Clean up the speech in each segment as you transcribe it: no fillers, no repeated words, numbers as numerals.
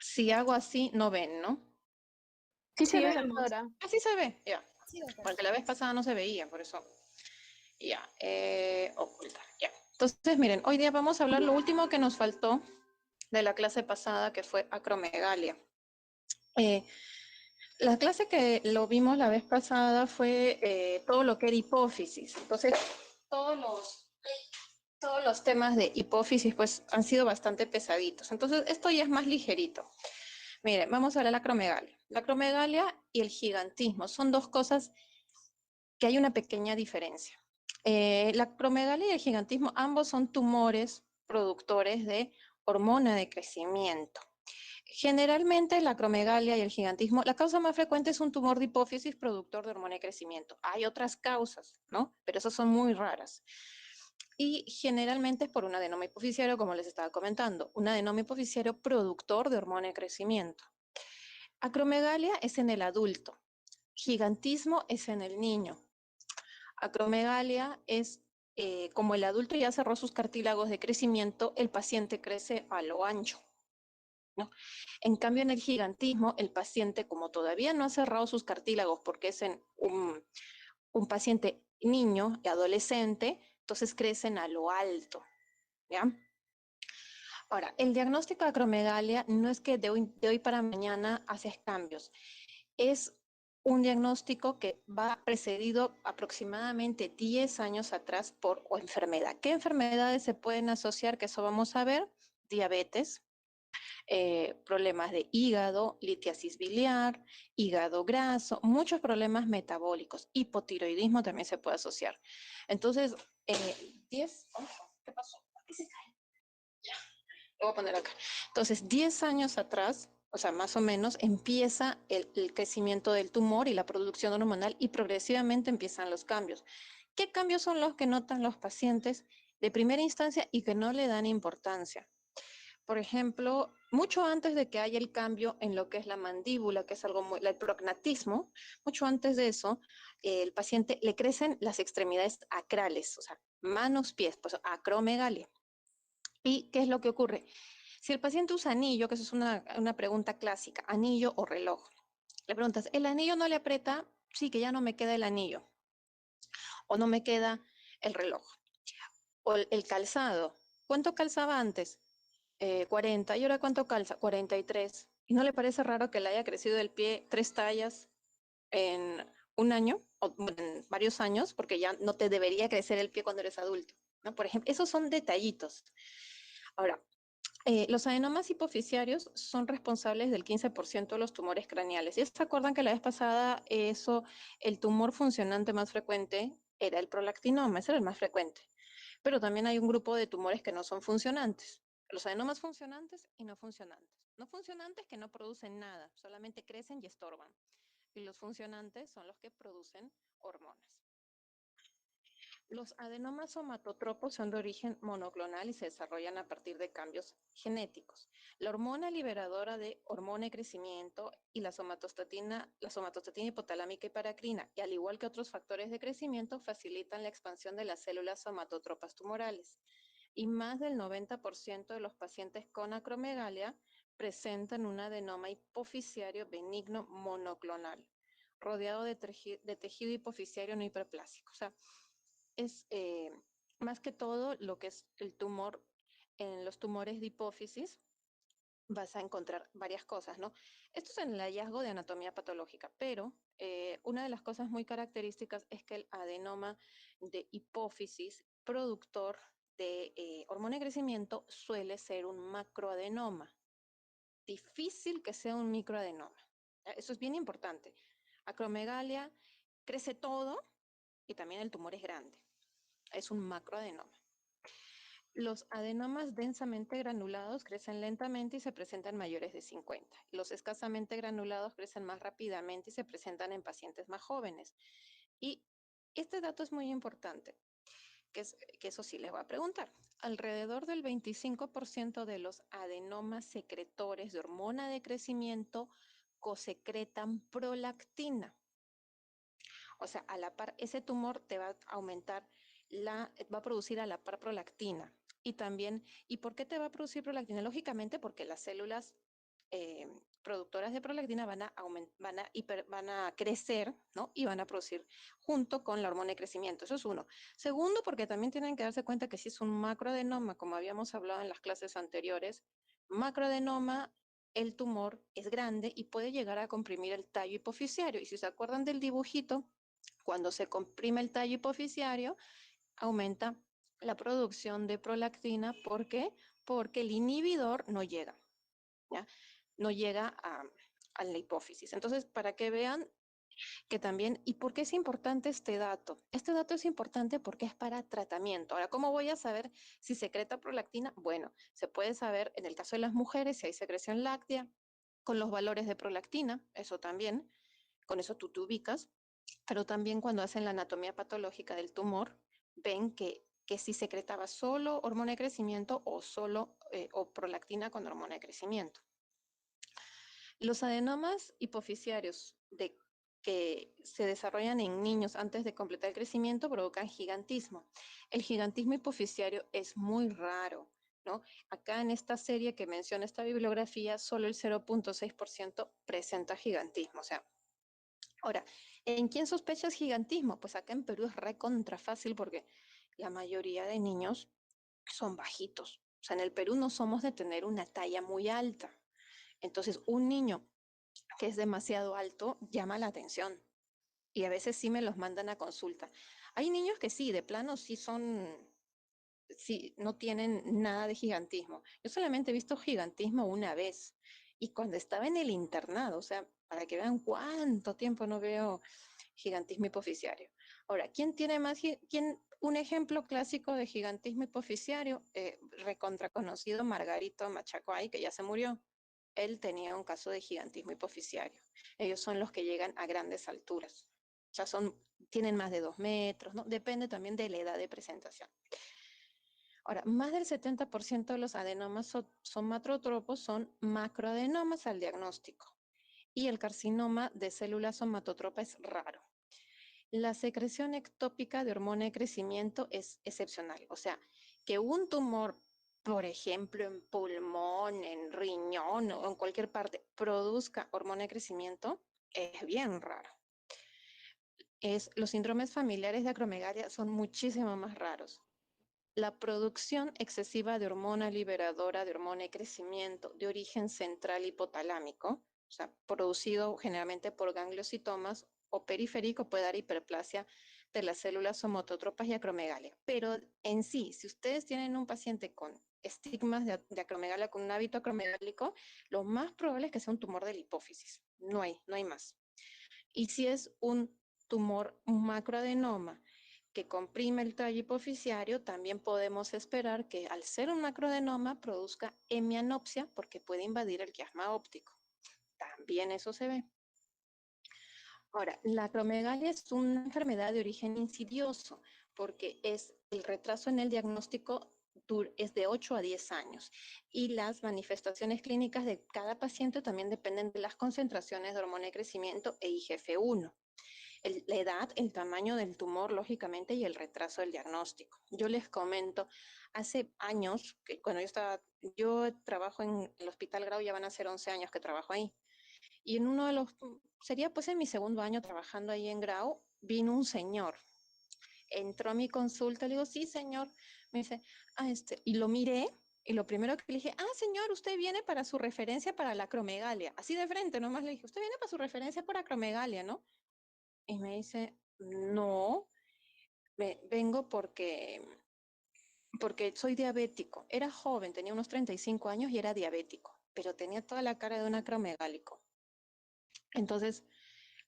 Si hago así, no ven, ¿no? Sí se Sí, ve, veamos. doctora. Así se ve, ya. Sí, doctora. Porque la vez pasada no se veía, por eso. Ya, ocultar, ya. Entonces, miren, hoy día vamos a hablar lo último que nos faltó de la clase pasada, que fue acromegalia. Eh, la clase que lo vimos la vez pasada fue todo lo que era hipófisis. Entonces, todos los, todos los temas de hipófisis pues han sido bastante pesaditos. Entonces, esto ya es más ligerito. Miren, vamos a ver la acromegalia. La acromegalia y el gigantismo son dos cosas que hay una pequeña diferencia. La acromegalia y el gigantismo ambos son tumores productores de hormona de crecimiento. Generalmente la acromegalia y el gigantismo, la causa más frecuente es un tumor de hipófisis productor de hormona de crecimiento. Hay otras causas, ¿no? Pero esas son muy raras. Y generalmente es por un adenoma hipoficiario, como les estaba comentando, un adenoma hipoficiario productor de hormona de crecimiento. Acromegalia es en el adulto, gigantismo es en el niño. Acromegalia es como el adulto ya cerró sus cartílagos de crecimiento, el paciente crece a lo ancho, ¿no? En cambio, en el gigantismo, el paciente, como todavía no ha cerrado sus cartílagos porque es en un paciente niño y adolescente, entonces crecen a lo alto, ¿ya? Ahora, el diagnóstico de acromegalia no es que de hoy para mañana haces cambios, es un diagnóstico que va precedido aproximadamente 10 años atrás por enfermedad. ¿Qué enfermedades se pueden asociar? Que eso vamos a ver. Diabetes, problemas de hígado, litiasis biliar, hígado graso, muchos problemas metabólicos. Hipotiroidismo también se puede asociar. Entonces, 10, ¿qué pasó? ¿Qué se cae? Lo voy a poner acá. Entonces, 10 años atrás, o sea, más o menos, empieza el crecimiento del tumor y la producción hormonal y progresivamente empiezan los cambios. ¿Qué cambios son los que notan los pacientes de primera instancia y que no le dan importancia? Por ejemplo, mucho antes de que haya el cambio en lo que es la mandíbula, que es algo muy, el prognatismo, mucho antes de eso, el paciente le crecen las extremidades acrales, o sea, manos, pies, pues acromegalia. ¿Y qué es lo que ocurre? Si el paciente usa anillo, que eso es una pregunta clásica, anillo o reloj, le preguntas, ¿el anillo no le aprieta? Sí, que ya no me queda el anillo o no me queda el reloj. O el calzado, ¿cuánto calzaba antes? 40, ¿y ahora cuánto calza? 43. ¿Y no le parece raro que le haya crecido el pie 3 tallas en un año o en varios años? Porque ya no te debería crecer el pie cuando eres adulto, ¿no? Por ejemplo, esos son detallitos. Ahora, los adenomas hipoficiarios son responsables del 15% de los tumores craneales. ¿Y se acuerdan que la vez pasada el tumor funcionante más frecuente era el prolactinoma? Ese era el más frecuente. Pero también hay un grupo de tumores que no son funcionantes. Los adenomas funcionantes y no funcionantes. No funcionantes que no producen nada, solamente crecen y estorban. Y los funcionantes son los que producen hormonas. Los adenomas somatotropos son de origen monoclonal y se desarrollan a partir de cambios genéticos. La hormona liberadora de hormona de crecimiento y la somatostatina hipotalámica y paracrina, y al igual que otros factores de crecimiento, facilitan la expansión de las células somatotropas tumorales. Y más del 90% de los pacientes con acromegalia presentan un adenoma hipoficiario benigno monoclonal, rodeado de tejido hipoficiario no hiperplásico. O sea, es más que todo lo que es el tumor, en los tumores de hipófisis vas a encontrar varias cosas, ¿no? Esto es en el hallazgo de anatomía patológica, pero una de las cosas muy características es que el adenoma de hipófisis productor de hormona de crecimiento suele ser un macroadenoma. Difícil que sea un microadenoma. Eso es bien importante. Acromegalia crece todo y también el tumor es grande. Es un macroadenoma. Los adenomas densamente granulados crecen lentamente y se presentan mayores de 50. Los escasamente granulados crecen más rápidamente y se presentan en pacientes más jóvenes. Y este dato es muy importante, que eso sí les voy a preguntar. Alrededor del 25% de los adenomas secretores de hormona de crecimiento cosecretan prolactina. O sea, a la par, ese tumor te va a aumentar va a producir a la par prolactina. Y también, ¿y por qué te va a producir prolactina? Lógicamente porque las células productoras de prolactina van a crecer, ¿no? Y van a producir junto con la hormona de crecimiento. Eso es uno. Segundo, porque también tienen que darse cuenta que si es un macroadenoma, como habíamos hablado en las clases anteriores, macroadenoma, el tumor es grande y puede llegar a comprimir el tallo hipofisiario. Y si se acuerdan del dibujito, cuando se comprime el tallo hipofisiario, aumenta la producción de prolactina. ¿Por qué? Porque el inhibidor no llega, ¿ya? No llega a la hipófisis. Entonces, para que vean que también, ¿y por qué es importante este dato? Este dato es importante porque es para tratamiento. Ahora, ¿cómo voy a saber si secreta prolactina? Bueno, se puede saber en el caso de las mujeres si hay secreción láctea, con los valores de prolactina, eso también, con eso tú te ubicas, pero también cuando hacen la anatomía patológica del tumor, ven que si secretaba solo hormona de crecimiento o solo o prolactina con hormona de crecimiento. Los adenomas hipofisiarios que se desarrollan en niños antes de completar el crecimiento provocan gigantismo. El gigantismo hipofisiario es muy raro, ¿no? Acá en esta serie que menciona esta bibliografía, solo el 0.6% presenta gigantismo. O sea, ahora, ¿en quién sospechas gigantismo? Pues acá en Perú es recontra fácil porque la mayoría de niños son bajitos. O sea, en el Perú no somos de tener una talla muy alta. Entonces, un niño que es demasiado alto llama la atención y a veces sí me los mandan a consulta. Hay niños que sí, de plano sí son, sí, no tienen nada de gigantismo. Yo solamente he visto gigantismo una vez y cuando estaba en el internado, o sea, para que vean cuánto tiempo no veo gigantismo hipofisiario. Ahora, ¿quién tiene más, un ejemplo clásico de gigantismo hipofisiario? Recontra conocido Margarito Machacuay, que ya se murió. Él tenía un caso de gigantismo hipofisiario. Ellos son los que llegan a grandes alturas. O sea, tienen más de 2 metros, ¿no? Depende también de la edad de presentación. Ahora, más del 70% de los adenomas somatotropos son macroadenomas al diagnóstico. Y el carcinoma de células somatotropa es raro. La secreción ectópica de hormona de crecimiento es excepcional. O sea, que un tumor, por ejemplo, en pulmón, en riñón o en cualquier parte, produzca hormona de crecimiento, es bien raro. Los síndromes familiares de acromegalia son muchísimo más raros. La producción excesiva de hormona liberadora de hormona de crecimiento de origen central hipotalámico, o sea, producido generalmente por gangliositomas o periférico, puede dar hiperplasia de las células somatótropas y acromegalia. Pero en sí, si ustedes tienen un paciente con estigmas de acromegalia, con un hábito acromegálico, lo más probable es que sea un tumor de la hipófisis. No hay más. Y si es un tumor macroadenoma que comprime el tallo hipofisiario, también podemos esperar que al ser un macroadenoma produzca hemianopsia porque puede invadir el quiasma óptico. También eso se ve. Ahora, la acromegalia es una enfermedad de origen insidioso porque es el retraso en el diagnóstico es de 8 a 10 años y las manifestaciones clínicas de cada paciente también dependen de las concentraciones de hormona de crecimiento e IGF-1. La edad, el tamaño del tumor, lógicamente, y el retraso del diagnóstico. Yo les comento, hace años, que cuando yo trabajo en el Hospital Grau, ya van a ser 11 años que trabajo ahí, y en uno de los, sería pues en mi segundo año trabajando ahí en Grau, vino un señor, entró a mi consulta, le digo, sí, señor, me dice, y lo miré, y lo primero que le dije, señor, usted viene para su referencia para la acromegalia, así de frente, nomás le dije, usted viene para su referencia para acromegalia, ¿no? Y me dice, no, vengo porque soy diabético. Era joven, tenía unos 35 años y era diabético, pero tenía toda la cara de un acromegálico. Entonces,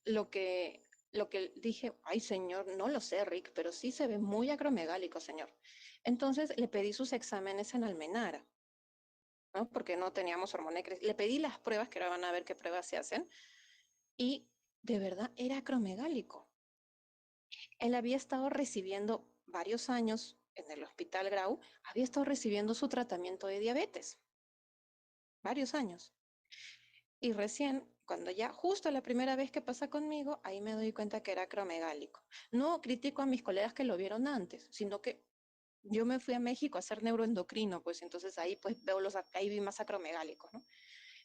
lo que, lo que dije, ay señor, no lo sé, Rick, pero sí se ve muy acromegálico, señor. Entonces le pedí sus exámenes en Almenara, ¿no? Porque no teníamos hormona. Le pedí las pruebas, que ahora van a ver qué pruebas se hacen, y de verdad era acromegálico. Él había estado recibiendo varios años en el Hospital Grau, había estado recibiendo su tratamiento de diabetes, varios años. Y recién, cuando ya justo la primera vez que pasa conmigo, ahí me doy cuenta que era acromegálico. No critico a mis colegas que lo vieron antes, sino que yo me fui a México a hacer neuroendocrino, pues entonces ahí pues ahí vi más acromegálicos, ¿no?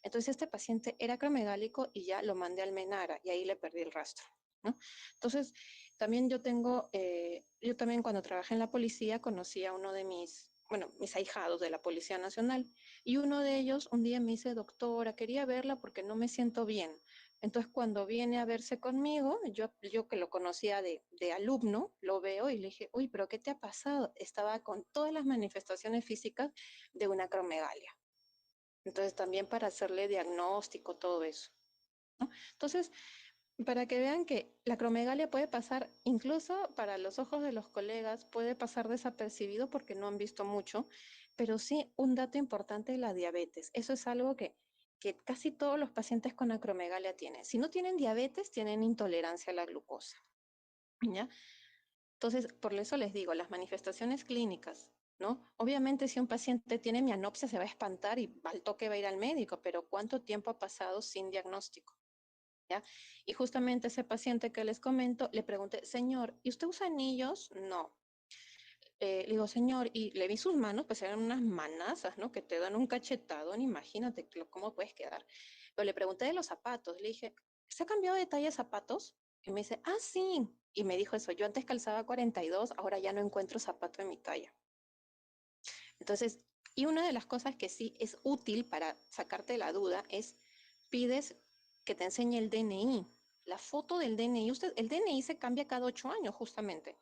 Entonces este paciente era acromegálico y ya lo mandé al Menara y ahí le perdí el rastro, ¿no? Entonces, también yo también cuando trabajé en la policía conocí a uno de mis ahijados de la Policía Nacional y uno de ellos un día me dice, doctora, quería verla porque no me siento bien. Entonces, cuando viene a verse conmigo, yo que lo conocía de alumno, lo veo y le dije, uy, pero ¿qué te ha pasado? Estaba con todas las manifestaciones físicas de una acromegalia. Entonces, también para hacerle diagnóstico, todo eso, ¿no? Entonces, para que vean que la acromegalia puede pasar, incluso para los ojos de los colegas, puede pasar desapercibido porque no han visto mucho, pero sí un dato importante es la diabetes. Eso es algo que casi todos los pacientes con acromegalia tienen. Si no tienen diabetes, tienen intolerancia a la glucosa, ¿ya? Entonces, por eso les digo, las manifestaciones clínicas, ¿no? Obviamente, si un paciente tiene mianopsia, se va a espantar y al toque va a ir al médico, pero ¿cuánto tiempo ha pasado sin diagnóstico? ¿Ya? Y justamente ese paciente que les comento, le pregunté, señor, ¿y usted usa anillos? No. Le digo, señor, y le vi sus manos, pues eran unas manazas, ¿no? Que te dan un cachetadón, imagínate cómo puedes quedar. Pero le pregunté de los zapatos, le dije, ¿se ha cambiado de talla de zapatos? Y me dice, ah, sí. Y me dijo eso, yo antes calzaba 42, ahora ya no encuentro zapato de mi talla. Entonces, y una de las cosas que sí es útil para sacarte la duda es pides que te enseñe el DNI, la foto del DNI. El DNI se cambia cada 8 años justamente.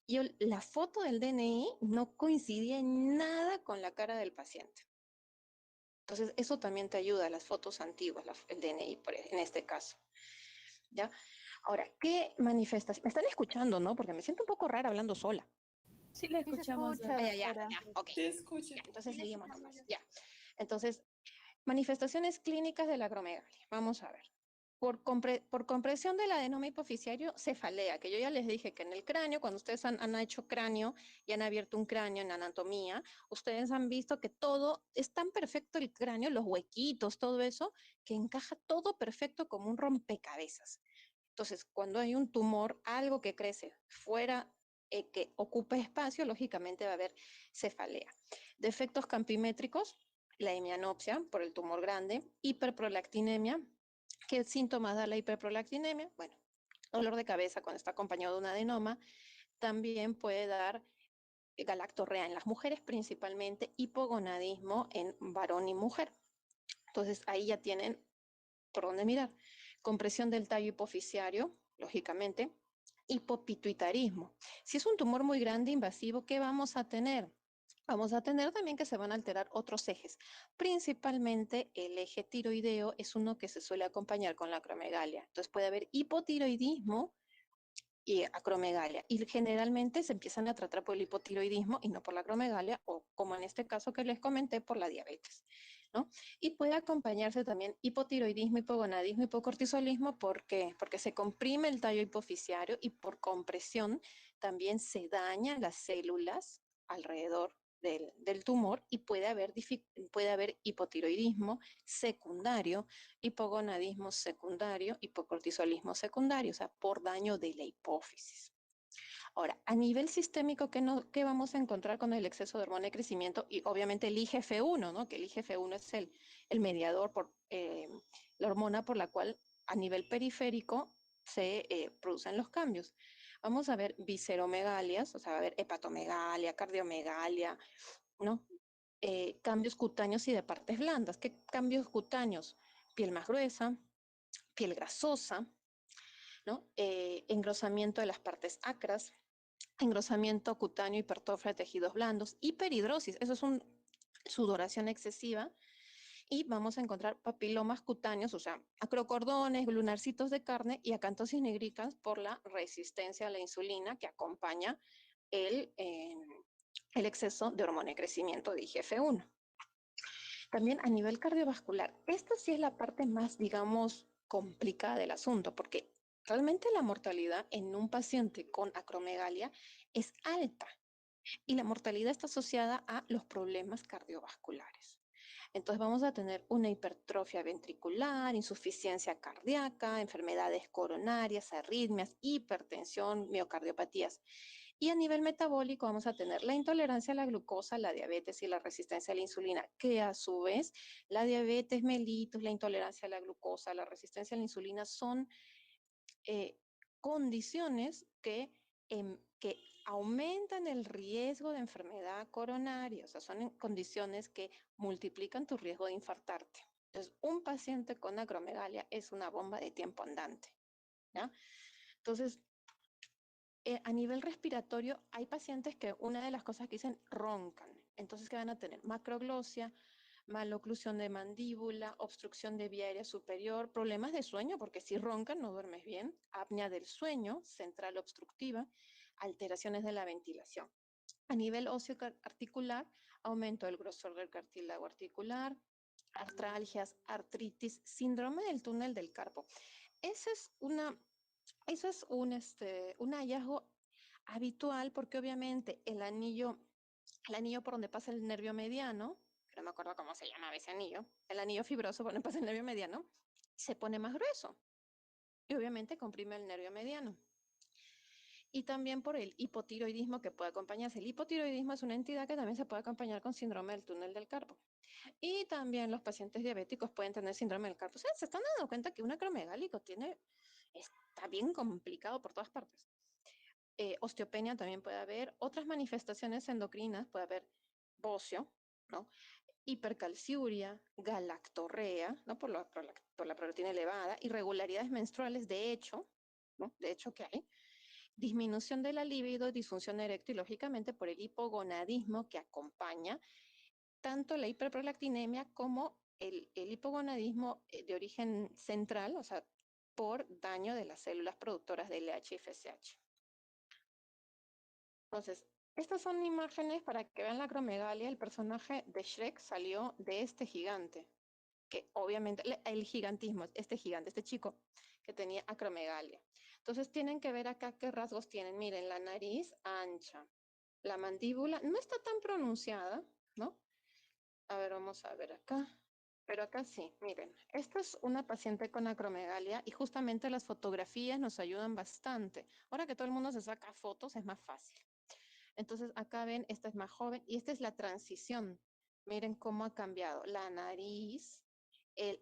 Y la foto del DNI no coincidía en nada con la cara del paciente. Entonces, eso también te ayuda, las fotos antiguas, el DNI en este caso. ¿Ya? Ahora, ¿qué manifestas? Me están escuchando, ¿no? Porque me siento un poco rara hablando sola. Sí, la Sí se escuchamos, escucha, Ya, doctora. ok. te escucho. Ya, entonces seguimos nomás. Ya. Entonces, manifestaciones clínicas de la acromegalia. Vamos a ver. Por compresión del adenoma hipoficiario, cefalea, que yo ya les dije que en el cráneo, cuando ustedes han hecho cráneo y han abierto un cráneo en anatomía, ustedes han visto que todo es tan perfecto el cráneo, los huequitos, todo eso, que encaja todo perfecto como un rompecabezas. Entonces, cuando hay un tumor, algo que crece fuera, que ocupa espacio, lógicamente va a haber cefalea. Defectos campimétricos, la hemianopsia por el tumor grande, hiperprolactinemia. ¿Qué síntomas da la hiperprolactinemia? Bueno, dolor de cabeza cuando está acompañado de un adenoma. También puede dar galactorrea en las mujeres, principalmente hipogonadismo en varón y mujer. Entonces ahí ya tienen por dónde mirar. Compresión del tallo hipofisiario, lógicamente. Hipopituitarismo. Si es un tumor muy grande, invasivo, ¿qué vamos a tener? Vamos a tener también que se van a alterar otros ejes. Principalmente el eje tiroideo es uno que se suele acompañar con la acromegalia. Entonces puede haber hipotiroidismo y acromegalia. Y generalmente se empiezan a tratar por el hipotiroidismo y no por la acromegalia, o como en este caso que les comenté, por la diabetes, ¿no? Y puede acompañarse también hipotiroidismo, hipogonadismo, hipocortisolismo, ¿por qué? Porque se comprime el tallo hipofisiario y por compresión también se dañan las células alrededor del tumor y puede haber hipotiroidismo secundario, hipogonadismo secundario, hipocortisolismo secundario, o sea, por daño de la hipófisis. Ahora, a nivel sistémico, ¿qué vamos a encontrar con el exceso de hormona de crecimiento? Y obviamente el IGF-1, ¿no? Que el IGF-1 es el mediador, la hormona por la cual a nivel periférico se producen los cambios. Vamos a ver visceromegalias, o sea, va a haber hepatomegalia, cardiomegalia, ¿no? Cambios cutáneos y de partes blandas. ¿Qué cambios cutáneos? Piel más gruesa, piel grasosa, ¿no? Engrosamiento de las partes acras, engrosamiento cutáneo, hipertrofia de tejidos blandos, hiperhidrosis, eso es una sudoración excesiva, y vamos a encontrar papilomas cutáneos, o sea, acrocordones, lunarcitos de carne y acantosis nigricans por la resistencia a la insulina que acompaña el exceso de hormona de crecimiento de IGF-1. También a nivel cardiovascular, esta sí es la parte más, digamos, complicada del asunto, porque realmente la mortalidad en un paciente con acromegalia es alta y la mortalidad está asociada a los problemas cardiovasculares. Entonces vamos a tener una hipertrofia ventricular, insuficiencia cardíaca, enfermedades coronarias, arritmias, hipertensión, miocardiopatías. Y a nivel metabólico vamos a tener la intolerancia a la glucosa, la diabetes y la resistencia a la insulina, que a su vez la diabetes mellitus, la intolerancia a la glucosa, la resistencia a la insulina son condiciones que aumentan el riesgo de enfermedad coronaria, o sea, son condiciones que multiplican tu riesgo de infartarte. Entonces, un paciente con acromegalia es una bomba de tiempo andante, ¿ya? Entonces, a nivel respiratorio, hay pacientes que una de las cosas que dicen roncan. Entonces, ¿qué van a tener? Macroglosia, maloclusión de mandíbula, obstrucción de vía aérea superior, problemas de sueño, porque si roncan no duermes bien, apnea del sueño, central obstructiva, alteraciones de la ventilación. A nivel óseo articular, aumento del grosor del cartílago articular, artralgias, artritis, síndrome del túnel del carpo. Esa es una eso es un hallazgo habitual porque obviamente el anillo por donde pasa el nervio mediano, que no me acuerdo cómo se llama ese anillo, el anillo fibroso por donde pasa el nervio mediano, se pone más grueso y obviamente comprime el nervio mediano. Y también por el hipotiroidismo que puede acompañarse. El hipotiroidismo es una entidad que también se puede acompañar con síndrome del túnel del carpo. Y también los pacientes diabéticos pueden tener síndrome del carpo. O sea, se están dando cuenta que un acromegálico está bien complicado por todas partes. Osteopenia también puede haber. Otras manifestaciones endocrinas puede haber bocio, ¿no? Hipercalciuria, galactorrea, ¿no? Por la proteína elevada, irregularidades menstruales, de hecho, ¿no? De hecho que hay. Disminución de la libido, disfunción eréctil, lógicamente por el hipogonadismo que acompaña tanto la hiperprolactinemia como el hipogonadismo de origen central, o sea, por daño de las células productoras de LH y FSH. Entonces, estas son imágenes para que vean la acromegalia. El personaje de Shrek salió de este gigante, que obviamente, el gigantismo, este gigante, este chico que tenía acromegalia. Entonces tienen que ver acá qué rasgos tienen. Miren, la nariz ancha, la mandíbula no está tan pronunciada, ¿no? A ver, vamos a ver acá. Pero acá sí, miren, esta es una paciente con acromegalia y justamente las fotografías nos ayudan bastante. Ahora que todo el mundo se saca fotos, es más fácil. Entonces acá ven, esta es más joven y esta es la transición. Miren cómo ha cambiado la nariz,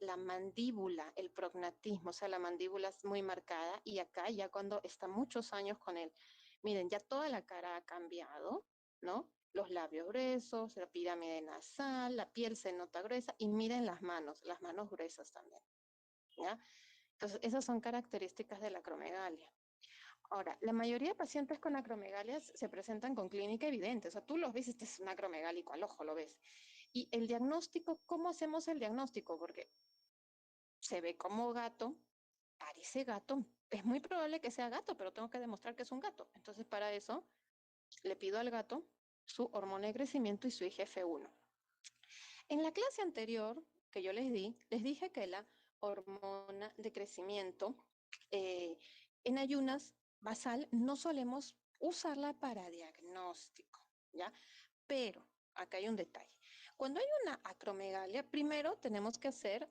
la mandíbula, el prognatismo, o sea, la mandíbula es muy marcada y acá ya cuando está muchos años con él, miren, ya toda la cara ha cambiado, ¿no? Los labios gruesos, la pirámide nasal, la piel se nota gruesa y miren las manos gruesas también, ¿ya? Entonces, esas son características de la acromegalia. Ahora, la mayoría de pacientes con acromegalias se presentan con clínica evidente, o sea, tú los ves, este es un acromegálico, al ojo lo ves. Y el diagnóstico, ¿cómo hacemos el diagnóstico? Porque se ve como gato, parece gato, es muy probable que sea gato, pero tengo que demostrar que es un gato. Entonces, para eso, le pido al gato su hormona de crecimiento y su IGF-1. En la clase anterior que yo les dije que la hormona de crecimiento eh, en ayunas basal no solemos usarla para diagnóstico, ¿ya? Pero acá hay un detalle. Cuando hay una acromegalia, primero tenemos que hacer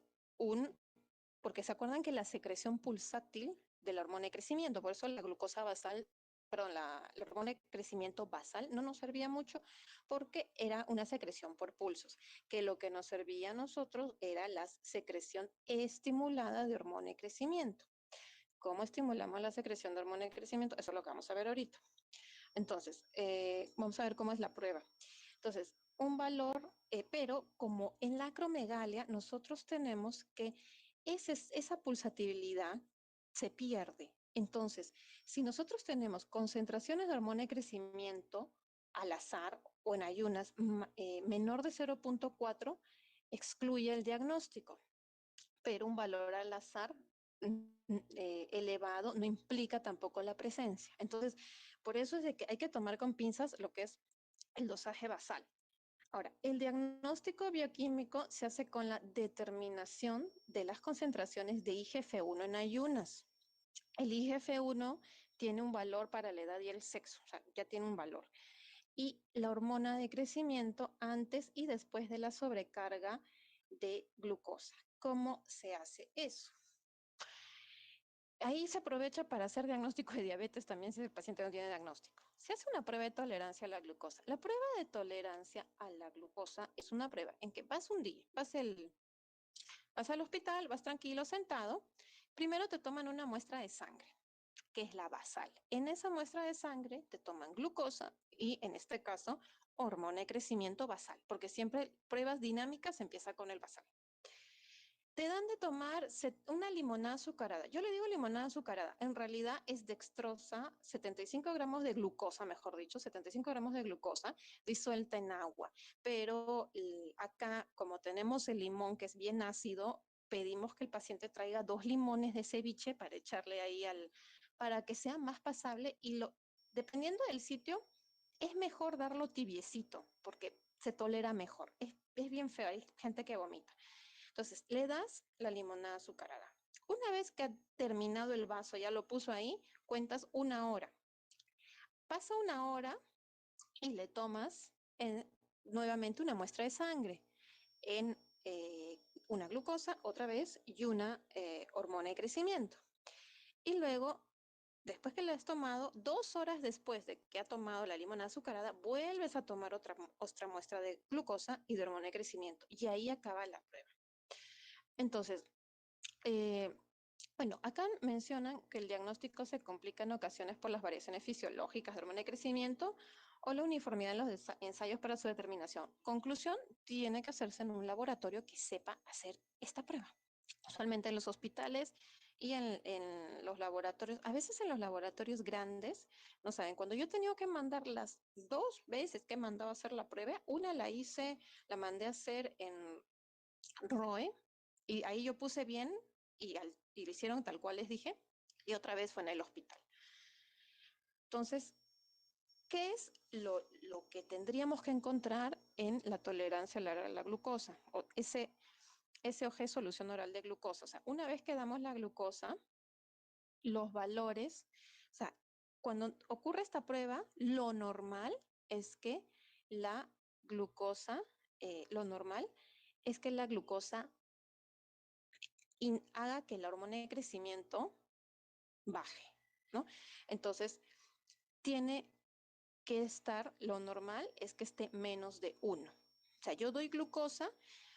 porque se acuerdan que la secreción pulsátil de la hormona de crecimiento, por eso la glucosa basal, perdón, la hormona de crecimiento basal no nos servía mucho porque era una secreción por pulsos, que lo que nos servía a nosotros era la secreción estimulada de hormona de crecimiento. ¿Cómo estimulamos la secreción de hormona de crecimiento? Eso es lo que vamos a ver ahorita. Entonces, vamos a ver cómo es la prueba. Entonces, un valor, pero como en la acromegalia, nosotros tenemos que esa pulsatividad se pierde. Entonces, si nosotros tenemos concentraciones de hormona de crecimiento al azar o en ayunas menor de 0.4, excluye el diagnóstico, pero un valor al azar elevado no implica tampoco la presencia. Entonces, por eso es de que hay que tomar con pinzas lo que es el dosaje basal. Ahora, el diagnóstico bioquímico se hace con la determinación de las concentraciones de IGF-1 en ayunas. El IGF-1 tiene un valor para la edad y el sexo, o sea, ya tiene un valor. Y la hormona de crecimiento antes y después de la sobrecarga de glucosa. ¿Cómo se hace eso? Ahí se aprovecha para hacer diagnóstico de diabetes también si el paciente no tiene diagnóstico. se hace una prueba de tolerancia a la glucosa. La prueba de tolerancia a la glucosa es una prueba en que vas un día, vas al hospital, vas tranquilo, sentado. Primero te toman una muestra de sangre, que es la basal. En esa muestra de sangre te toman glucosa y, en este caso, hormona de crecimiento basal, porque siempre pruebas dinámicas empieza con el basal. Te dan de tomar una limonada azucarada. Yo le digo limonada azucarada. En realidad es dextrosa, 75 gramos de glucosa, mejor dicho, 75 gramos de glucosa disuelta en agua. Pero acá, como tenemos el limón que es bien ácido, pedimos que el paciente traiga 2 limones de ceviche para echarle ahí para que sea más pasable y dependiendo del sitio, es mejor darlo tibiecito porque se tolera mejor. Es bien feo, hay gente que vomita. Entonces, le das la limonada azucarada. Una vez que ha terminado el vaso, ya lo puso ahí, cuentas 1 hora. Pasa 1 hora y le tomas nuevamente una muestra de sangre en una glucosa otra vez y una hormona de crecimiento. Y luego, después que le has tomado, 2 horas después de que ha tomado la limonada azucarada, vuelves a tomar otra muestra de glucosa y de hormona de crecimiento. Y ahí acaba la prueba. Entonces, bueno, acá mencionan que el diagnóstico se complica en ocasiones por las variaciones fisiológicas de hormona de crecimiento o la uniformidad en los ensayos para su determinación. Conclusión, tiene que hacerse en un laboratorio que sepa hacer esta prueba. Usualmente en los hospitales y en los laboratorios, a veces en los laboratorios grandes, no saben, cuando yo he tenido que mandar las 2 veces que he mandado a hacer la prueba, una la mandé a hacer en ROE, y ahí yo puse bien y lo hicieron tal cual les dije, y otra vez fue en el hospital. Entonces, ¿qué es lo que tendríamos que encontrar en la tolerancia a la glucosa? O SOG, solución oral de glucosa. O sea, una vez que damos la glucosa, los valores, o sea, cuando ocurre esta prueba, lo normal es que la glucosa, lo normal es que la glucosa haga que la hormona de crecimiento baje, ¿no? Entonces, tiene que estar, lo normal es que esté menos de 1. O sea, yo doy glucosa,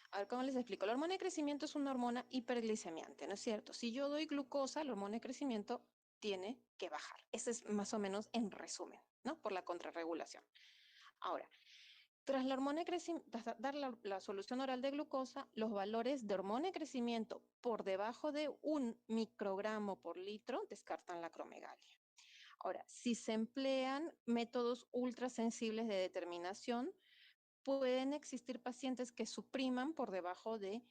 a ver cómo les explico, la hormona de crecimiento es una hormona hiperglicemiante, ¿no es cierto? Si yo doy glucosa, la hormona de crecimiento tiene que bajar. Ese es más o menos en resumen, ¿no? Por la contrarregulación. Ahora, tras dar la solución oral de glucosa, los valores de hormona de crecimiento por debajo de 1 microgramo por litro descartan la acromegalia. Ahora, si se emplean métodos ultrasensibles de determinación, pueden existir pacientes que supriman por debajo de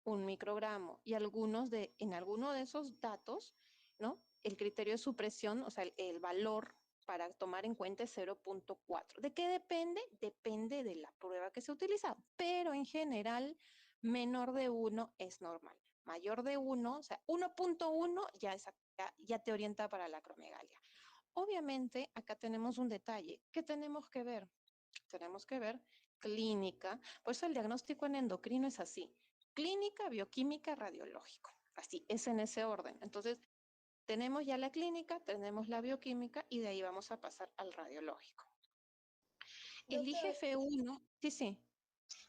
1 microgramo y en alguno de esos datos, ¿no? El criterio de supresión, o sea, el valor para tomar en cuenta es 0.4. ¿De qué depende? Depende de la prueba que se utiliza, pero en general menor de 1 es normal. Mayor de 1, o sea, 1.1 ya te orienta para la acromegalia. Obviamente, acá tenemos un detalle. ¿Qué tenemos que ver? Tenemos que ver clínica. Por eso el diagnóstico en endocrino es así. Clínica, bioquímica, radiológico. Así, es en ese orden. Entonces, tenemos ya la clínica, tenemos la bioquímica y de ahí vamos a pasar al radiológico. El Doutora, IGF-1, sí, sí.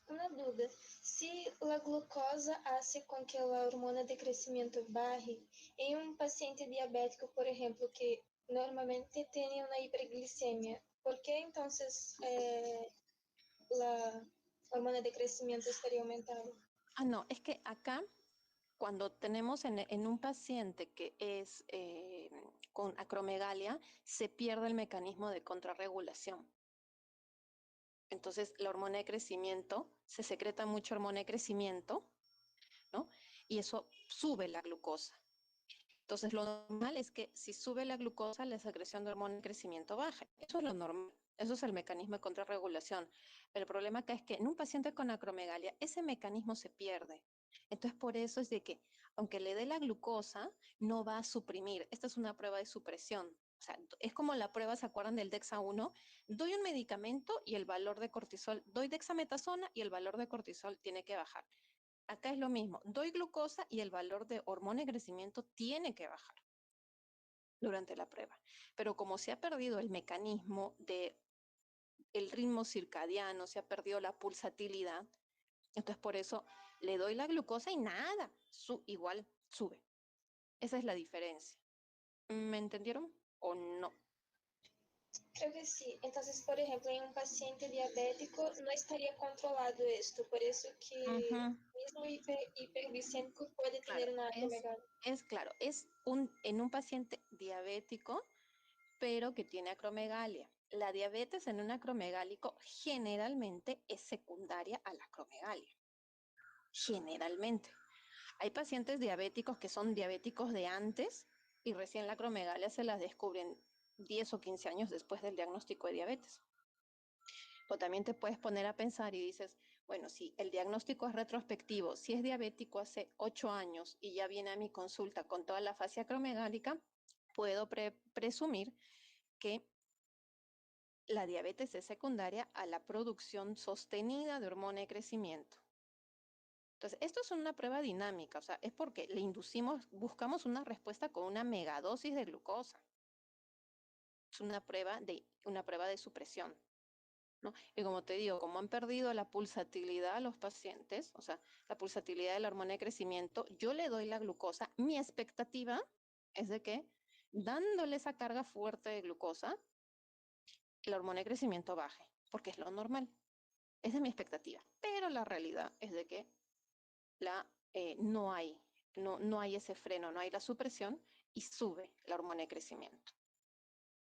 uma dúvida. Se a glucosa hace com que a hormona de crescimento barre, em um paciente diabético, por exemplo, que normalmente tem uma hiperglicemia, ¿por que então a hormona de crescimento estaria aumentada? Ah, no, es que acá, cuando tenemos en un paciente que es con acromegalia, se pierde el mecanismo de contrarregulación. Entonces, la hormona de crecimiento, se secreta mucho hormona de crecimiento, ¿no? Y eso sube la glucosa. Entonces, lo normal es que si sube la glucosa, la secreción de hormona de crecimiento baja. Eso es lo normal. Eso es el mecanismo de contrarregulación. Pero el problema acá es que en un paciente con acromegalia, ese mecanismo se pierde. Entonces, por eso es de que, aunque le dé la glucosa, no va a suprimir. Esta es una prueba de supresión. O sea, es como la prueba, ¿se acuerdan del Dexa-1? Doy un medicamento y el valor de cortisol, doy dexametasona y el valor de cortisol tiene que bajar. Acá es lo mismo, doy glucosa y el valor de hormona de crecimiento tiene que bajar. durante la prueba. Pero como se ha perdido el mecanismo de el ritmo circadiano, se ha perdido la pulsatilidad, entonces por eso le doy la glucosa y nada, igual sube. Esa es la diferencia. ¿Me entendieron o no? Creo que sí. Entonces, por ejemplo, en un paciente diabético no estaría controlado esto, por eso que Ujú. mismo hiperglicémico puede Claro, tener una acromegalia. claro, en un paciente diabético, pero que tiene acromegalia. La diabetes en un acromegálico generalmente es secundaria a la acromegalia. Generalmente. Hay pacientes diabéticos que son diabéticos de antes y recién la acromegalia se las descubren 10 o 15 años después del diagnóstico de diabetes. O también te puedes poner a pensar y dices, bueno, si el diagnóstico es retrospectivo, si es diabético hace 8 años y ya viene a mi consulta con toda la fascia acromegálica, puedo presumir que la diabetes es secundaria a la producción sostenida de hormona de crecimiento. Entonces, esto es una prueba dinámica, o sea, es porque le inducimos, buscamos una respuesta con una megadosis de glucosa. Es una prueba de supresión, ¿no? Y como te digo, como han perdido la pulsatilidad a los pacientes, o sea, la pulsatilidad de la hormona de crecimiento, yo le doy la glucosa. Mi expectativa es de que dándole esa carga fuerte de glucosa, la hormona de crecimiento baje, porque es lo normal. Esa es mi expectativa. Pero la realidad es de que no hay, no hay ese freno, no hay la supresión y sube la hormona de crecimiento.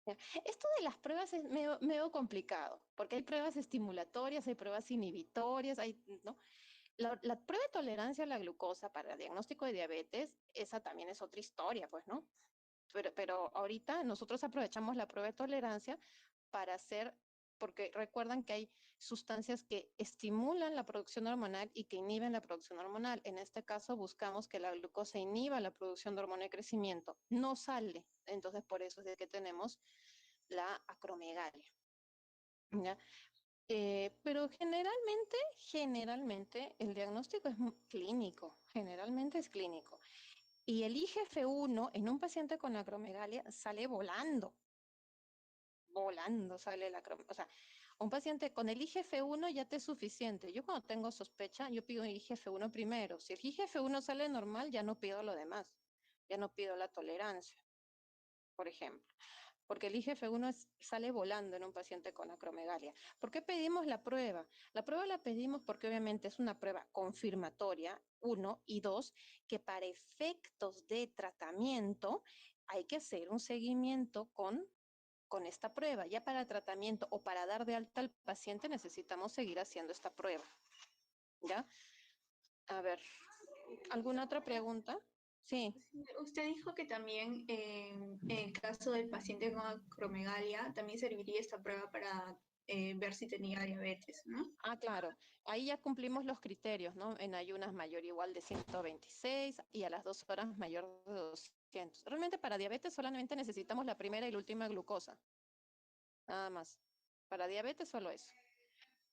¿Ya? Esto de las pruebas es medio complicado, porque hay pruebas estimulatorias, hay pruebas inhibitorias, ¿no? La prueba de tolerancia a la glucosa para el diagnóstico de diabetes, esa también es otra historia, pues, ¿no? Pero ahorita nosotros aprovechamos la prueba de tolerancia para hacer, porque recuerdan que hay sustancias que estimulan la producción hormonal y que inhiben la producción hormonal. En este caso buscamos que la glucosa inhiba la producción de hormona de crecimiento. No sale, entonces por eso es de que tenemos la acromegalia. ¿Ya? Pero generalmente el diagnóstico es clínico, generalmente es clínico. Y el IGF-1 en un paciente con acromegalia sale volando sale la acromegalia. O sea, un paciente con el IGF-1 ya te es suficiente. Yo cuando tengo sospecha, yo pido IGF-1 primero. Si el IGF-1 sale normal, ya no pido lo demás. Ya no pido la tolerancia, por ejemplo. Porque el IGF-1 sale volando en un paciente con acromegalia. ¿Por qué pedimos la prueba? La prueba la pedimos porque obviamente es una prueba confirmatoria, uno, y dos, que para efectos de tratamiento hay que hacer un seguimiento con esta prueba. Ya para tratamiento o para dar de alta al paciente necesitamos seguir haciendo esta prueba. ¿Ya? A ver, ¿alguna otra pregunta? Sí. Usted dijo que también en el caso del paciente con acromegalia también serviría esta prueba para ver si tenía diabetes, ¿no? Ah, claro. Ahí ya cumplimos los criterios, ¿no? En ayunas mayor o igual de 126 y a las 2 horas mayor de 200. Realmente para diabetes solamente necesitamos la primera y la última glucosa. Nada más. Para diabetes solo eso.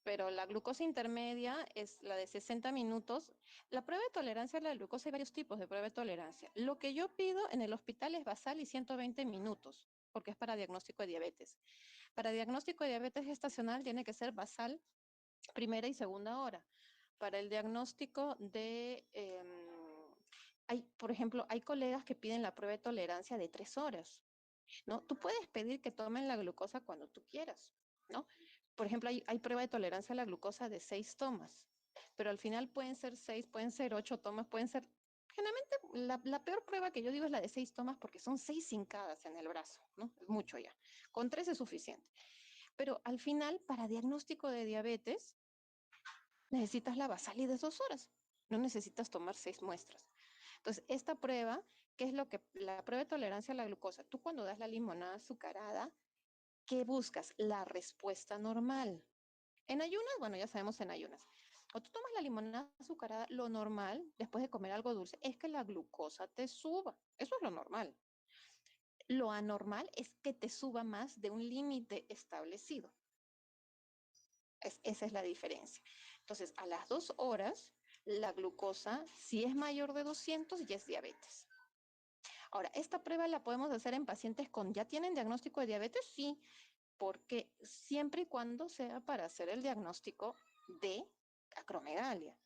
Pero la glucosa intermedia es la de 60 minutos. La prueba de tolerancia a la glucosa, hay varios tipos de prueba de tolerancia. Lo que yo pido en el hospital es basal y 120 minutos, porque es para diagnóstico de diabetes. Para diagnóstico de diabetes gestacional tiene que ser basal primera y segunda hora. Para el diagnóstico por ejemplo, hay colegas que piden la prueba de tolerancia de 3 horas, ¿no? Tú puedes pedir que tomen la glucosa cuando tú quieras, ¿no? Por ejemplo, hay prueba de tolerancia a la glucosa de 6 tomas, pero al final pueden ser 6, pueden ser 8 tomas, pueden ser... Generalmente la peor prueba que yo digo es la de 6 tomas porque son 6 hincadas en el brazo, ¿no? Es mucho ya. Con 3 es suficiente. Pero al final, para diagnóstico de diabetes, necesitas la basal y de 2 horas. No necesitas tomar 6 muestras. Entonces, esta prueba, ¿qué es lo que la prueba de tolerancia a la glucosa? Tú cuando das la limonada azucarada, ¿qué buscas? La respuesta normal. En ayunas, bueno, ya sabemos en ayunas. Cuando tú tomas la limonada azucarada, lo normal, después de comer algo dulce, es que la glucosa te suba. Eso es lo normal. Lo anormal es que te suba más de un límite establecido. Esa es la diferencia. Entonces, a las 2 horas, la glucosa, si es mayor de 200, ya es diabetes. Ahora, ¿esta prueba la podemos hacer en pacientes con ya tienen diagnóstico de diabetes? Sí, porque siempre y cuando sea para hacer el diagnóstico de acromegalia.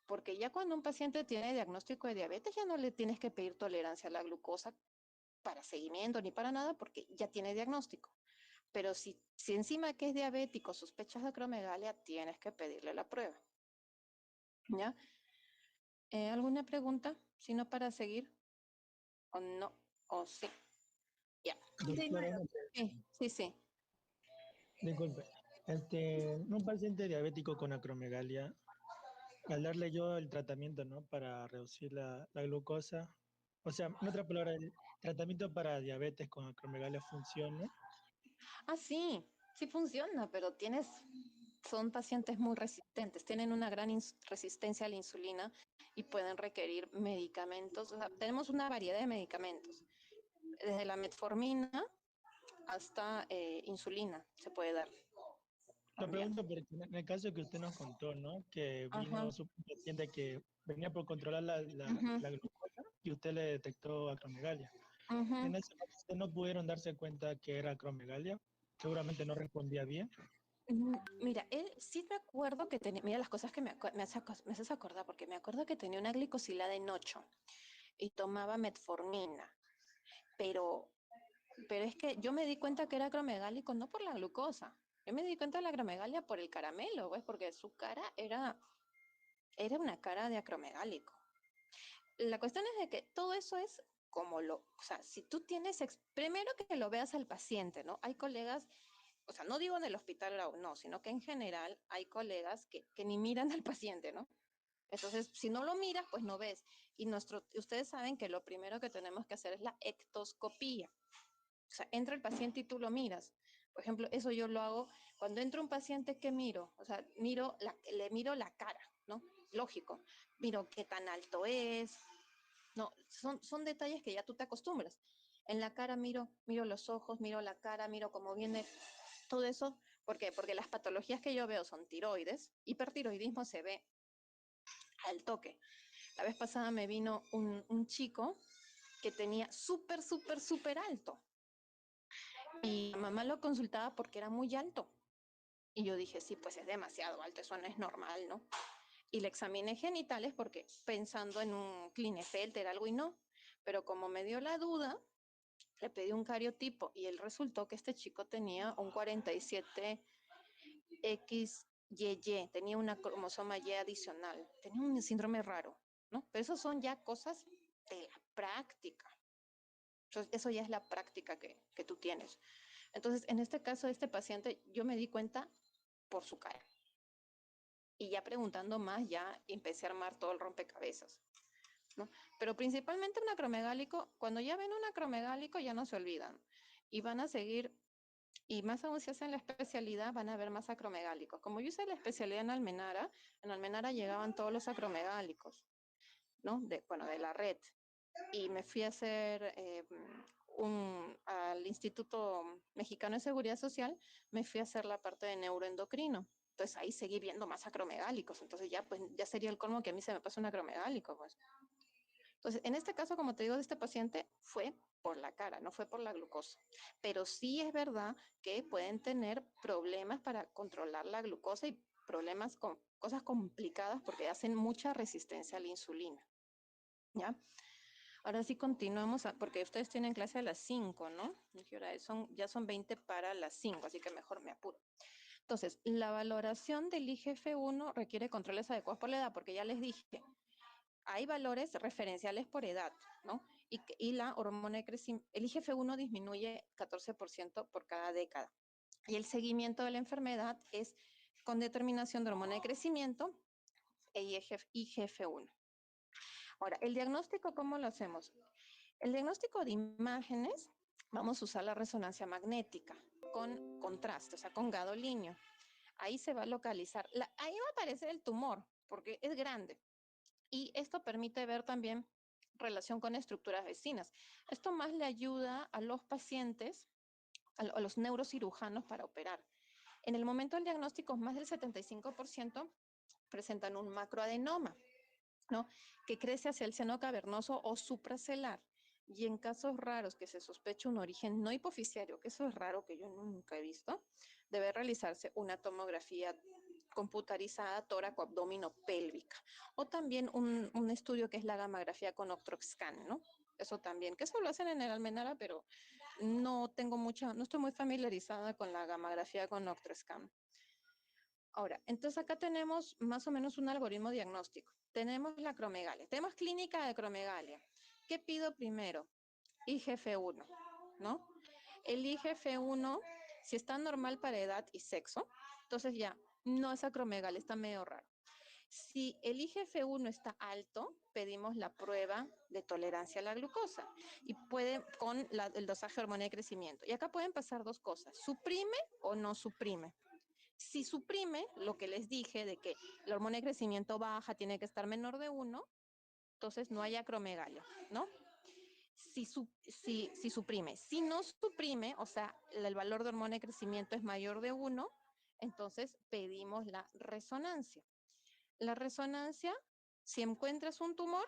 Porque ya cuando un paciente tiene diagnóstico de diabetes, ya no le tienes que pedir tolerancia a la glucosa para seguimiento ni para nada, porque ya tiene diagnóstico. Pero si encima que es diabético sospechas de acromegalia, tienes que pedirle la prueba. ¿Ya? ¿Alguna pregunta? Si no, para seguir. ¿O no? ¿O sí? Ya. Doctora, Sí, sí. disculpe. Un paciente diabético con acromegalia, al darle yo el tratamiento, ¿no? Para reducir la glucosa, o sea, en otra palabra, el tratamiento para diabetes con acromegalia funciona. Ah, sí funciona, pero son pacientes muy resistentes, tienen una gran resistencia a la insulina y pueden requerir medicamentos. O sea, tenemos una variedad de medicamentos, desde la metformina hasta insulina se puede dar Lo también. pregunto porque en el caso que usted nos contó, ¿no? Que Ajá. vino su paciente que venía por controlar Ujú, la glucosa y usted le detectó acromegalia. ujú. En ese paciente no pudieron darse cuenta que era acromegalia, seguramente no respondía bien. Mira, él sí me acuerdo que tenía, mira las cosas que me haces acordar, porque me acuerdo que tenía una glicosilada en 8 y tomaba metformina, pero, pero es que yo me di cuenta que era acromegálico no por la glucosa, yo me di cuenta de la acromegalia por el caramelo, pues, porque su cara era una cara de acromegálico. La cuestión es de que todo eso es o sea, si tú tienes, primero que lo veas al paciente, ¿no? Hay colegas, o sea, no digo en el hospital Grau, no, sino que en general hay colegas que ni miran al paciente, ¿no? Entonces, si no lo miras, pues no ves. Y ustedes saben que lo primero que tenemos que hacer es la ectoscopía. O sea, entra el paciente y tú lo miras. Por ejemplo, eso yo lo hago cuando entra un paciente que miro, o sea, le miro la cara, ¿no? Lógico. Miro qué tan alto es. No, son detalles que ya tú te acostumbras. En la cara miro los ojos, miro la cara, miro cómo viene todo eso. ¿Por qué? Porque las patologías que yo veo son tiroides, hipertiroidismo se ve al toque. La vez pasada me vino un chico que tenía súper alto. Y la mamá lo consultaba porque era muy alto. Y yo dije, sí, pues es demasiado alto, eso no es normal, ¿no? Y le examiné genitales porque pensando en un Klinefelter, algo y no. Pero como me dio la duda, le pedí un cariotipo y él resultó que este chico tenía un 47XYY, tenía una cromosoma Y adicional, tenía un síndrome raro, ¿no? Pero eso son ya cosas de la práctica. Eso ya es la práctica que tú tienes. Entonces, en este caso, este paciente, yo me di cuenta por su cara. Y ya preguntando más, ya empecé a armar todo el rompecabezas, ¿no? Pero principalmente un acromegálico, cuando ya ven un acromegálico ya no se olvidan y van a seguir, y más aún si hacen la especialidad, van a ver más acromegálicos. Como yo hice la especialidad en Almenara llegaban todos los acromegálicos, ¿no? Bueno, de la red. Y me fui a hacer al Instituto Mexicano de Seguridad Social, me fui a hacer la parte de neuroendocrino. Entonces ahí seguí viendo más acromegálicos. Entonces ya, pues, ya sería el colmo que a mí se me pase un acromegálico, pues. Entonces, en este caso, como te digo, de este paciente fue por la cara, no fue por la glucosa. Pero sí es verdad que pueden tener problemas para controlar la glucosa y problemas con cosas complicadas porque hacen mucha resistencia a la insulina. ¿Ya? Ahora sí continuamos, porque ustedes tienen clase a las 5, ¿no? Ya son 20 para las 5, así que mejor me apuro. Entonces, la valoración del IGF-1 requiere controles adecuados por la edad, porque ya les dije, hay valores referenciales por edad, ¿no? Y la hormona de crecimiento, el IGF-1 disminuye 14% por cada década. Y el seguimiento de la enfermedad es con determinación de hormona de crecimiento e IGF-1. Ahora, el diagnóstico, ¿cómo lo hacemos? El diagnóstico de imágenes, vamos a usar la resonancia magnética con contraste, o sea, con gadolinio. Ahí se va a localizar, ahí va a aparecer el tumor, porque es grande. Y esto permite ver también relación con estructuras vecinas. Esto más le ayuda a los pacientes, a los neurocirujanos para operar. En el momento del diagnóstico, más del 75% presentan un macroadenoma, ¿no? Que crece hacia el seno cavernoso o supracelular. Y en casos raros que se sospeche un origen no hipoficiario, que eso es raro, que yo nunca he visto, debe realizarse una tomografía computarizada tóraco-abdominopélvica o también un estudio que es la gamografía con Octroscan, ¿no? Eso también, que eso lo hacen en el Almenara, pero no estoy muy familiarizada con la gamografía con Octroscan. Ahora, entonces acá tenemos más o menos un algoritmo diagnóstico. Tenemos la acromegalia, tenemos clínica de acromegalia. ¿Qué pido primero? IGF-1, ¿no? El IGF-1, si está normal para edad y sexo, entonces ya no es acromegalia, está medio raro. Si el IGF-1 está alto, pedimos la prueba de tolerancia a la glucosa y puede con el dosaje de hormona de crecimiento. Y acá pueden pasar dos cosas, suprime o no suprime. Si suprime, lo que les dije de que la hormona de crecimiento baja, tiene que estar menor de 1, entonces no hay acromegalia, ¿no? Si suprime. Si no suprime, o sea, el valor de hormona de crecimiento es mayor de 1, entonces pedimos la resonancia. La resonancia, si encuentras un tumor,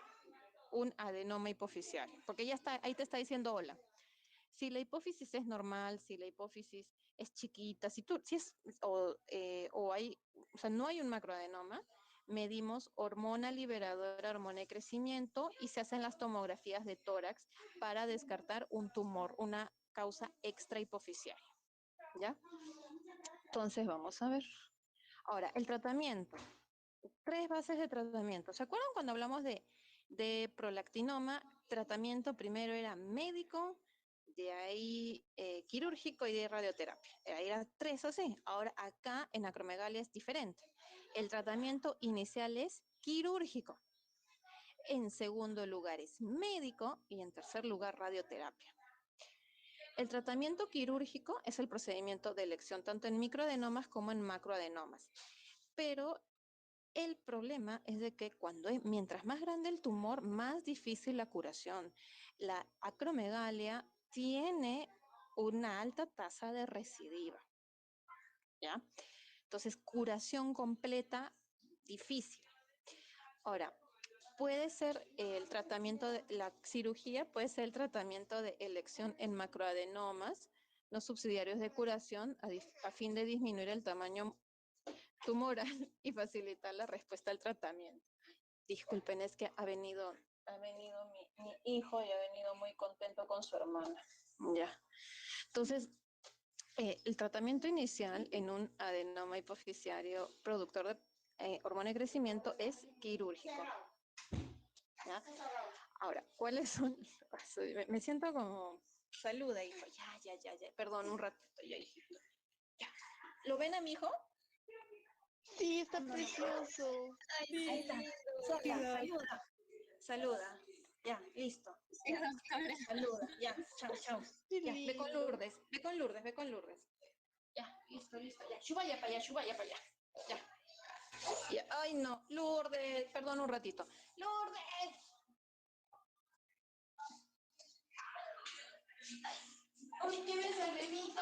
un adenoma hipoficiario, porque ya está, ahí te está diciendo hola. Si la hipófisis es normal, si la hipófisis es chiquita, si es, o sea, no hay un macroadenoma, medimos hormona liberadora, hormona de crecimiento y se hacen las tomografías de tórax para descartar un tumor, una causa extra hipoficiaria, ¿ya? Entonces vamos a ver. Ahora, el tratamiento. 3 bases de tratamiento. ¿Se acuerdan cuando hablamos de prolactinoma? Tratamiento primero era médico, de ahí quirúrgico y de radioterapia. Ahí eran 3 así. Ahora acá en acromegalia es diferente. El tratamiento inicial es quirúrgico. En segundo lugar es médico y en tercer lugar radioterapia. El tratamiento quirúrgico es el procedimiento de elección tanto en microadenomas como en macroadenomas. Pero el problema es de que mientras más grande el tumor, más difícil la curación. La acromegalia tiene una alta tasa de recidiva, ¿ya? Entonces, curación completa, difícil. Ahora, puede ser el tratamiento de la cirugía, puede ser el tratamiento de elección en macroadenomas, no subsidiarios de curación, a fin de disminuir el tamaño tumoral y facilitar la respuesta al tratamiento. Disculpen, es que ha venido mi hijo y ha venido muy contento con su hermana. Ya. Entonces, el tratamiento inicial en un adenoma hipoficiario productor de hormona de crecimiento es quirúrgico. ¿Ya? Ahora, ¿cuáles son? Me siento como, saluda, hijo. Ya. Perdón, un ratito, ya, hijito. Ya. ¿Lo ven a mi hijo? Sí, está precioso. Ahí está. Saluda. Ya, listo. Ya. Saluda. Ya, chao. Ya, ve con Lourdes. Ya, listo. Ya, Shubaya para allá. Ya. Ay, no, Lourdes, perdón un ratito. Lourdes. Ay, ¿qué ves el bebito?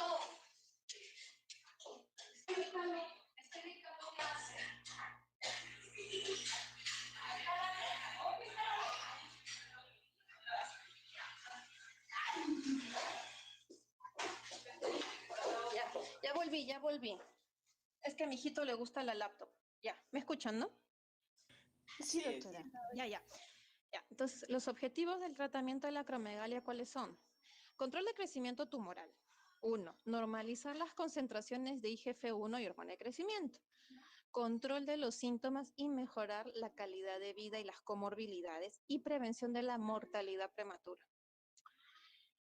Ya volví. Es que a mi hijito le gusta la laptop. Ya, ¿me escuchan, no? Sí, doctora. Ya. Entonces, los objetivos del tratamiento de la acromegalia, ¿cuáles son? Control de crecimiento tumoral. 1. Normalizar las concentraciones de IGF-1 y hormona de crecimiento. Control de los síntomas y mejorar la calidad de vida y las comorbilidades y prevención de la mortalidad prematura.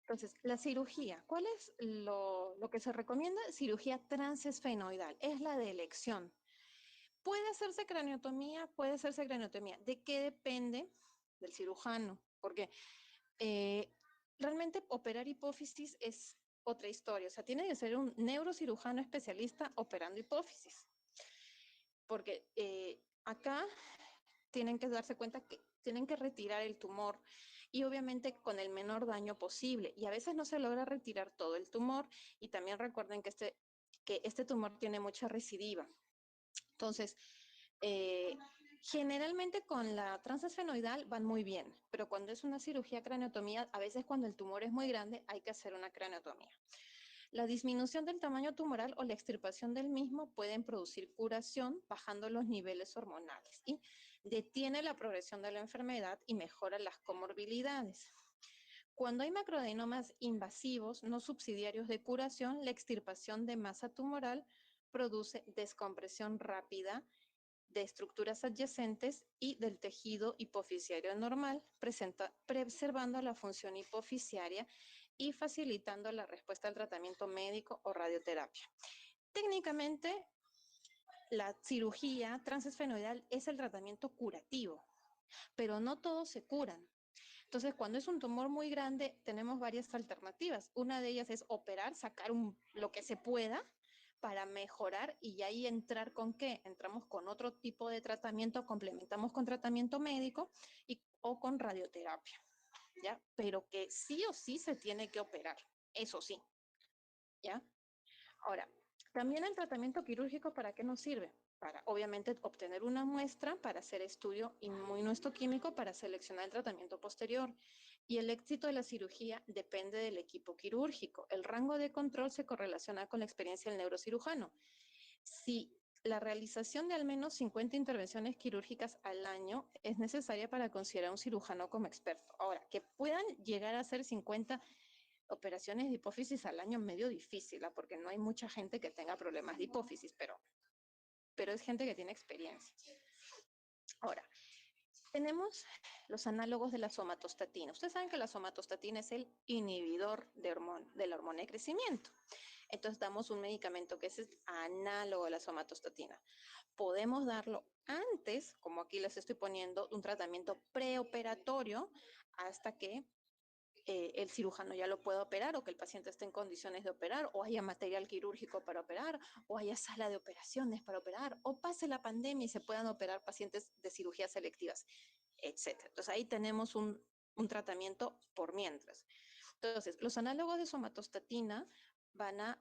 Entonces, la cirugía, ¿cuál es lo que se recomienda? Cirugía transesfenoidal, es la de elección. ¿Puede hacerse craniotomía? Puede hacerse craniotomía. ¿De qué depende? Del cirujano, porque realmente operar hipófisis es otra historia, o sea, tiene que ser un neurocirujano especialista operando hipófisis, porque acá tienen que darse cuenta que tienen que retirar el tumor y obviamente con el menor daño posible. Y a veces no se logra retirar todo el tumor y también recuerden que este tumor tiene mucha recidiva. Entonces, Generalmente con la transesfenoidal van muy bien, pero cuando es una cirugía craneotomía, a veces cuando el tumor es muy grande hay que hacer una craneotomía. La disminución del tamaño tumoral o la extirpación del mismo pueden producir curación bajando los niveles hormonales y detiene la progresión de la enfermedad y mejora las comorbilidades. Cuando hay macroadenomas invasivos no subsidiarios de curación, la extirpación de masa tumoral produce descompresión rápida de estructuras adyacentes y del tejido hipofisiario normal, preservando la función hipofisiaria y facilitando la respuesta al tratamiento médico o radioterapia. Técnicamente, la cirugía transesfenoidal es el tratamiento curativo, pero no todos se curan. Entonces, cuando es un tumor muy grande, tenemos varias alternativas. Una de ellas es operar, sacar lo que se pueda para mejorar y ahí entrar con qué? Entramos con otro tipo de tratamiento, complementamos con tratamiento médico o con radioterapia, ¿ya? Pero que sí o sí se tiene que operar, eso sí, ¿ya? Ahora, también el tratamiento quirúrgico, ¿para qué nos sirve? Para, obviamente, obtener una muestra para hacer estudio inmunohistoquímico para seleccionar el tratamiento posterior. Y el éxito de la cirugía depende del equipo quirúrgico. El rango de control se correlaciona con la experiencia del neurocirujano. Si la realización de al menos 50 intervenciones quirúrgicas al año es necesaria para considerar a un cirujano como experto. Ahora, que puedan llegar a ser 50 operaciones de hipófisis al año medio difícil, ¿eh? Porque no hay mucha gente que tenga problemas de hipófisis, pero es gente que tiene experiencia. Ahora, tenemos los análogos de la somatostatina. Ustedes saben que la somatostatina es el inhibidor de la hormona de crecimiento. Entonces damos un medicamento que es análogo a la somatostatina. Podemos darlo antes, como aquí les estoy poniendo, un tratamiento preoperatorio hasta que el cirujano ya lo pueda operar o que el paciente esté en condiciones de operar o haya material quirúrgico para operar o haya sala de operaciones para operar o pase la pandemia y se puedan operar pacientes de cirugías selectivas, etc. Entonces ahí tenemos un tratamiento por mientras. Entonces, los análogos de somatostatina van a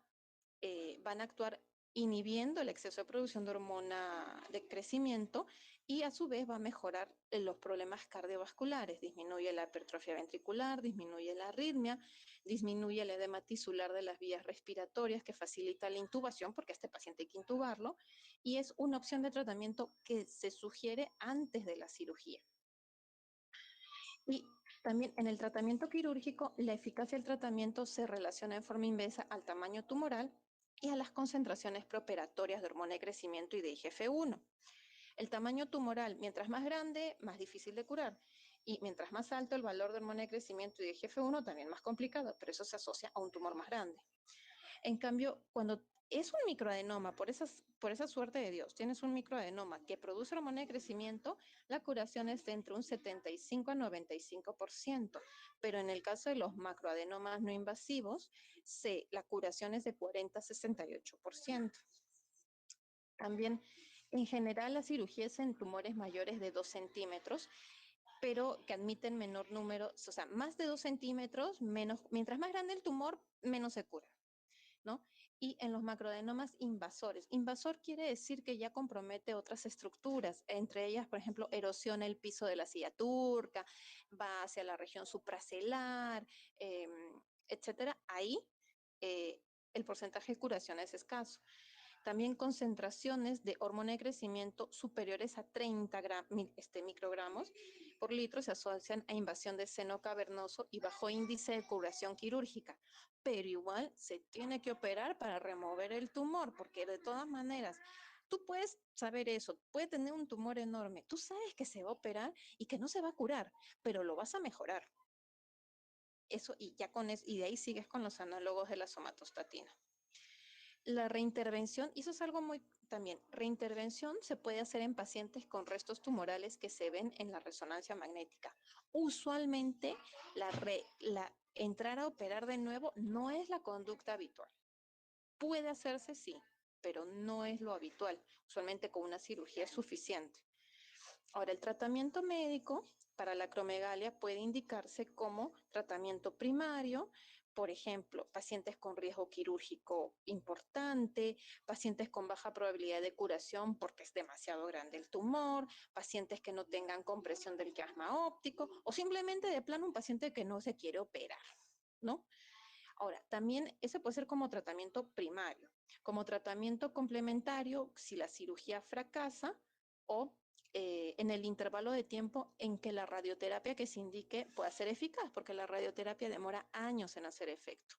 actuar inhibiendo el exceso de producción de hormona de crecimiento y a su vez va a mejorar los problemas cardiovasculares, disminuye la hipertrofia ventricular, disminuye la arritmia, disminuye el edema tisular de las vías respiratorias que facilita la intubación porque a este paciente hay que intubarlo y es una opción de tratamiento que se sugiere antes de la cirugía. Y también en el tratamiento quirúrgico, la eficacia del tratamiento se relaciona en forma inversa al tamaño tumoral y a las concentraciones preoperatorias de hormona de crecimiento y de IGF-1. El tamaño tumoral, mientras más grande, más difícil de curar. Y mientras más alto el valor de hormona de crecimiento y de IGF-1, también más complicado, pero eso se asocia a un tumor más grande. En cambio, cuando es un microadenoma, por esa suerte de Dios, tienes un microadenoma que produce hormona de crecimiento, la curación es de entre un 75 a 95%, pero en el caso de los macroadenomas no invasivos, la curación es de 40 a 68%. También, en general, la cirugía es en tumores mayores de 2 centímetros, pero que admiten menor número, o sea, más de 2 centímetros, mientras más grande el tumor, menos se cura, ¿no? Y en los macroadenomas invasores. Invasor quiere decir que ya compromete otras estructuras, entre ellas, por ejemplo, erosiona el piso de la silla turca, va hacia la región supracelular, etcétera. Ahí el porcentaje de curación es escaso. También concentraciones de hormona de crecimiento superiores a 30 microgramos por litro se asocian a invasión de seno cavernoso y bajo índice de curación quirúrgica. Pero igual se tiene que operar para remover el tumor, porque de todas maneras, tú puedes saber eso, puede tener un tumor enorme, tú sabes que se va a operar y que no se va a curar, pero lo vas a mejorar. Eso y ya con eso, y de ahí sigues con los análogos de la somatostatina. La reintervención, y eso es algo muy también, reintervención se puede hacer en pacientes con restos tumorales que se ven en la resonancia magnética. Usualmente entrar a operar de nuevo no es la conducta habitual. Puede hacerse sí, pero no es lo habitual. Usualmente con una cirugía es suficiente. Ahora, el tratamiento médico para la acromegalia puede indicarse como tratamiento primario, por ejemplo, pacientes con riesgo quirúrgico importante, pacientes con baja probabilidad de curación porque es demasiado grande el tumor, pacientes que no tengan compresión del quiasma óptico o simplemente de plano un paciente que no se quiere operar, ¿no? Ahora, también ese puede ser como tratamiento primario, como tratamiento complementario si la cirugía fracasa o en el intervalo de tiempo en que la radioterapia que se indique pueda ser eficaz, porque la radioterapia demora años en hacer efecto.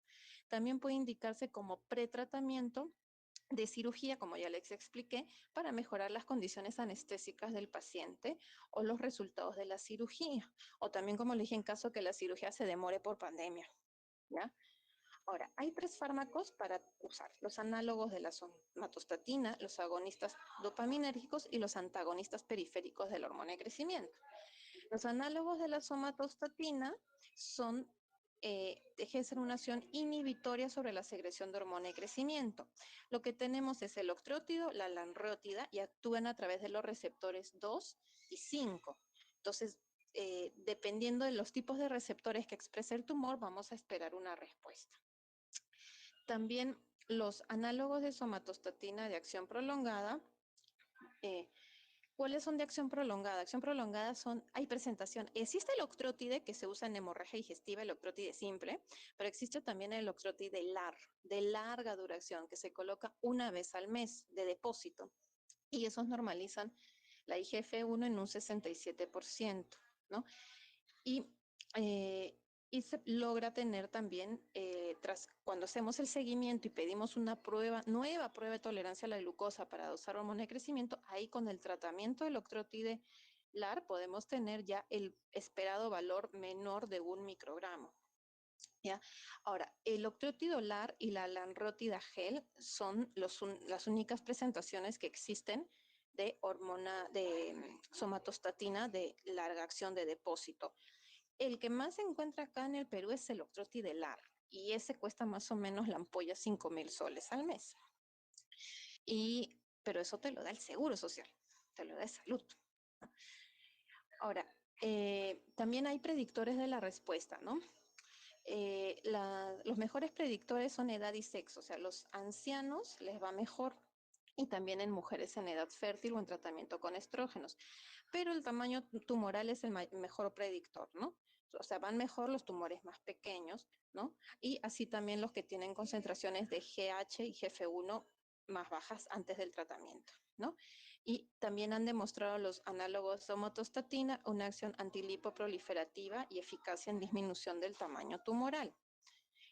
También puede indicarse como pretratamiento de cirugía, como ya les expliqué, para mejorar las condiciones anestésicas del paciente o los resultados de la cirugía. O también, como le dije, en caso que la cirugía se demore por pandemia, ¿ya? Ahora, hay 3 fármacos para usar: los análogos de la somatostatina, los agonistas dopaminérgicos y los antagonistas periféricos de la hormona de crecimiento. Los análogos de la somatostatina son, ejercen una acción inhibitoria sobre la secreción de hormona de crecimiento. Lo que tenemos es el octrótido, la lanreotida, y actúan a través de los receptores 2 y 5. Entonces, dependiendo de los tipos de receptores que expresa el tumor, vamos a esperar una respuesta. También los análogos de somatostatina de acción prolongada. ¿Cuáles son de acción prolongada? Acción prolongada hay presentación. Existe el octrótide que se usa en hemorragia digestiva, el octrótide simple, pero existe también el octrótide LAR, de larga duración, que se coloca una vez al mes de depósito. Y esos normalizan la IGF-1 en un 67%, ¿no? Y se logra tener también, cuando hacemos el seguimiento y pedimos una nueva prueba de tolerancia a la glucosa para dosar hormona de crecimiento, ahí con el tratamiento del octrótide LAR podemos tener ya el esperado valor menor de 1 microgramo. ¿Ya? Ahora, el octrótido LAR y la lanreotida gel son las únicas presentaciones que existen de hormona de somatostatina de larga acción de depósito. El que más se encuentra acá en el Perú es el octrótide LAR, y ese cuesta más o menos la ampolla 5,000 soles al mes. Pero eso te lo da el Seguro Social, te lo da de salud. Ahora, también hay predictores de la respuesta, ¿no? Los mejores predictores son edad y sexo, o sea, los ancianos les va mejor, y también en mujeres en edad fértil o en tratamiento con estrógenos. Pero el tamaño tumoral es el mejor predictor, ¿no? O sea, van mejor los tumores más pequeños, ¿no? Y así también los que tienen concentraciones de GH y GF1 más bajas antes del tratamiento, ¿no? Y también han demostrado los análogos de somatostatina una acción antilipoproliferativa y eficacia en disminución del tamaño tumoral,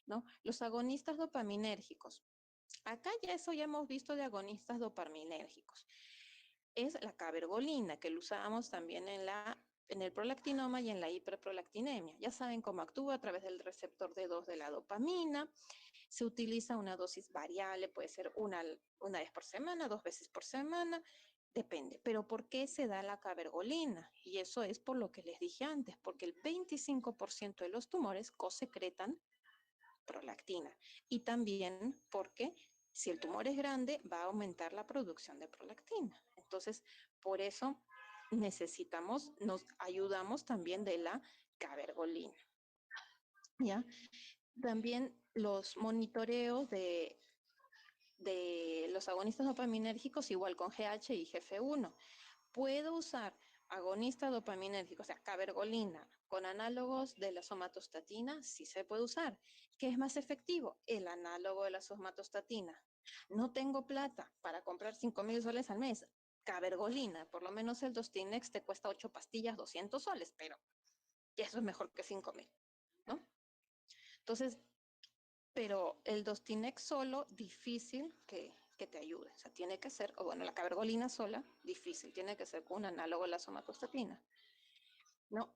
¿no? Los agonistas dopaminérgicos. Acá ya hemos visto de agonistas dopaminérgicos. Es la cabergolina, que lo usábamos también en el prolactinoma y en la hiperprolactinemia. Ya saben cómo actúa a través del receptor D2 de la dopamina. Se utiliza una dosis variable, puede ser una vez por semana, 2 veces por semana, depende. Pero ¿por qué se da la cabergolina? Y eso es por lo que les dije antes, porque el 25% de los tumores cosecretan prolactina. Y también porque si el tumor es grande, va a aumentar la producción de prolactina. Entonces, por eso nos ayudamos también de la cabergolina. ¿Ya? También los monitoreos de los agonistas dopaminérgicos, igual con GH y GF1. Puedo usar agonista dopaminérgico, o sea, cabergolina, con análogos de la somatostatina, sí se puede usar. ¿Qué es más efectivo? El análogo de la somatostatina. No tengo plata para comprar 5,000 soles al mes. Cabergolina, por lo menos el Dostinex te cuesta 8 pastillas, 200 soles, pero eso es mejor que 5,000, ¿no? Entonces, pero el Dostinex solo, difícil que te ayude. O sea, tiene que ser, o bueno, la cabergolina sola, difícil, tiene que ser con un análogo de la somatostatina, ¿no?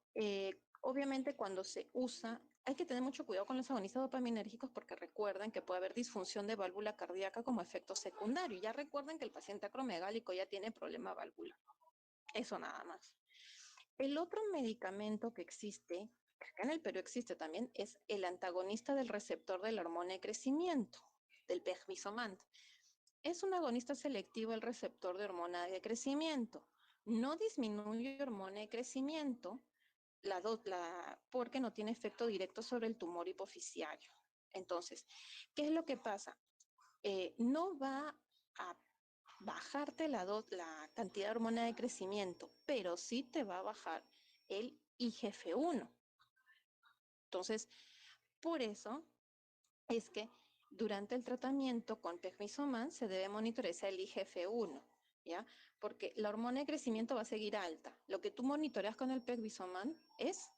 Obviamente cuando se usa, hay que tener mucho cuidado con los agonistas dopaminérgicos, porque recuerden que puede haber disfunción de válvula cardíaca como efecto secundario. Ya recuerden que el paciente acromegálico ya tiene problema valvular. Eso nada más. El otro medicamento que existe, acá en el Perú existe también, es el antagonista del receptor de la hormona de crecimiento, del Pegvisomant. Es un agonista selectivo del receptor de hormona de crecimiento. No disminuye hormona de crecimiento porque no tiene efecto directo sobre el tumor hipofisiario, Entonces, ¿qué es lo que pasa? No va a bajarte la cantidad de hormona de crecimiento, pero sí te va a bajar el IGF-1. Entonces, por eso es que durante el tratamiento con Pegmisoman se debe monitorear el IGF-1, ¿ya? Porque la hormona de crecimiento va a seguir alta. Lo que tú monitoreas con el Pegmisoman es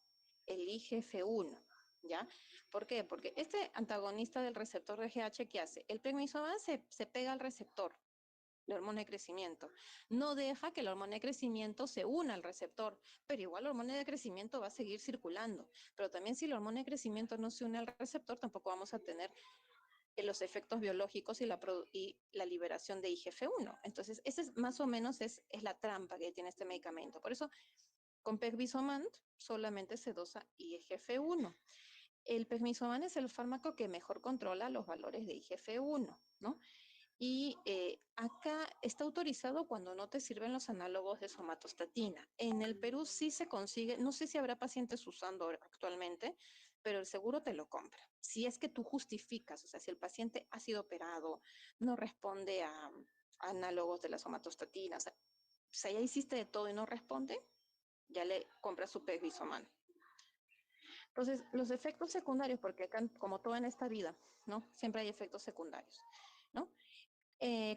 el IGF-1, ¿ya? ¿Por qué? Porque este antagonista del receptor de GH, ¿qué hace? El Pegmisoman se pega al receptor de hormona de crecimiento. No deja que la hormona de crecimiento se una al receptor, pero igual la hormona de crecimiento va a seguir circulando. Pero también si la hormona de crecimiento no se une al receptor, tampoco vamos a tener los efectos biológicos y la liberación de IGF-1. Entonces, esa es más o menos es la trampa que tiene este medicamento. Por eso, con Pegvisomant solamente se dosa IGF-1. El Pegvisomant es el fármaco que mejor controla los valores de IGF-1, ¿no? Y acá está autorizado cuando no te sirven los análogos de somatostatina. En el Perú sí se consigue, no sé si habrá pacientes usando actualmente, pero el seguro te lo compra. Si es que tú justificas, o sea, si el paciente ha sido operado, no responde a análogos de la somatostatina, o sea, ya hiciste de todo y no responde, ya le compras su Pegvisomant. Entonces, los efectos secundarios, porque acá, como todo en esta vida, ¿no? Siempre hay efectos secundarios, ¿no?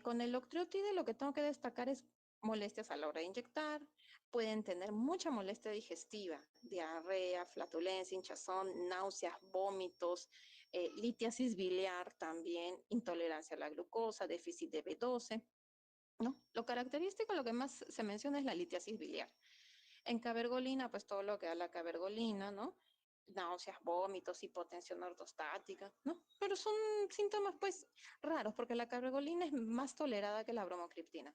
Con el octreotide lo que tengo que destacar es molestias a la hora de inyectar, pueden tener mucha molestia digestiva, diarrea, flatulencia, hinchazón, náuseas, vómitos, litiasis biliar también, intolerancia a la glucosa, déficit de B12, ¿no? Lo característico, lo que más se menciona es la litiasis biliar. En cabergolina, pues todo lo que da la cabergolina, ¿no? Náuseas, vómitos, hipotensión ortostática, ¿no? Pero son síntomas, pues, raros, porque la cabergolina es más tolerada que la bromocriptina.